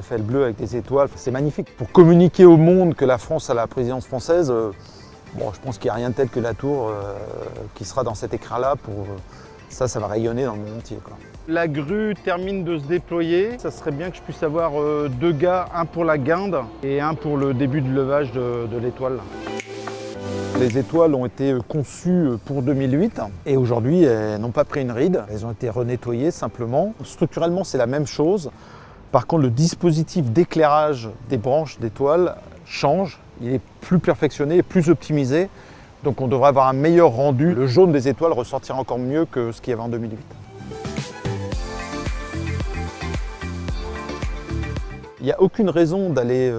Eiffel bleue avec des étoiles, c'est magnifique. Pour communiquer au monde que la France a la présidence française, bon, je pense qu'il n'y a rien de tel que la tour qui sera dans cet écrin-là. Ça va rayonner dans le monde entier, quoi. La grue termine de se déployer. Ça serait bien que je puisse avoir 2 gars, un pour la guinde et un pour le début de levage de l'étoile. Les étoiles ont été conçues pour 2008 et aujourd'hui elles n'ont pas pris une ride, elles ont été renettoyées simplement. Structurellement c'est la même chose, par contre le dispositif d'éclairage des branches d'étoiles change, il est plus perfectionné et plus optimisé, donc on devrait avoir un meilleur rendu. Le jaune des étoiles ressortira encore mieux que ce qu'il y avait en 2008. Il n'y a aucune raison d'aller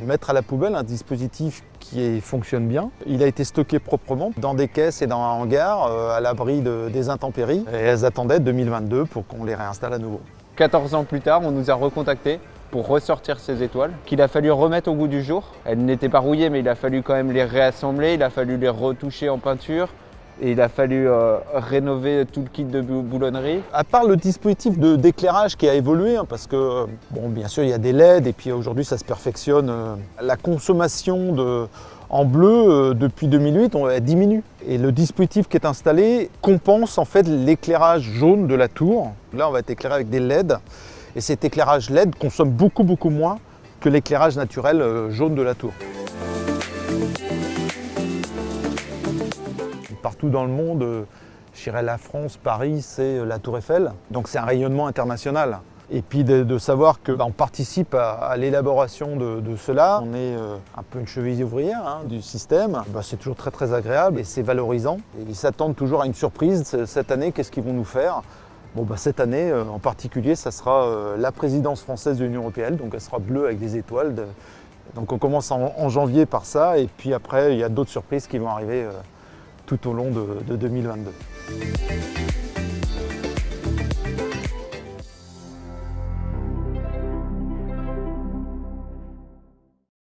mettre à la poubelle un dispositif qui fonctionne bien. Il a été stocké proprement dans des caisses et dans un hangar à l'abri des intempéries. Et elles attendaient 2022 pour qu'on les réinstalle à nouveau. 14 ans plus tard, on nous a recontactés pour ressortir ces étoiles, qu'il a fallu remettre au goût du jour. Elles n'étaient pas rouillées, mais il a fallu quand même les réassembler, il a fallu les retoucher en peinture. Et il a fallu rénover tout le kit de boulonnerie. À part le dispositif d'éclairage qui a évolué, parce que, bon, bien sûr, il y a des LED et puis aujourd'hui, ça se perfectionne. La consommation en bleu depuis 2008, elle diminue. Et le dispositif qui est installé compense en fait l'éclairage jaune de la tour. Là, on va être éclairé avec des LED. Et cet éclairage LED consomme beaucoup moins que l'éclairage naturel jaune de la tour. Partout dans le monde, je dirais la France, Paris, c'est la Tour Eiffel. Donc c'est un rayonnement international. Et puis de savoir qu'on participe à l'élaboration de cela, on est un peu une cheville ouvrière du système, c'est toujours très agréable et c'est valorisant. Et ils s'attendent toujours à une surprise. Cette année, qu'est-ce qu'ils vont nous faire ? Bon, cette année en particulier, ça sera la présidence française de l'Union européenne, donc elle sera bleue avec des étoiles. Donc on commence en janvier par ça et puis après il y a d'autres surprises qui vont arriver tout au long de 2022.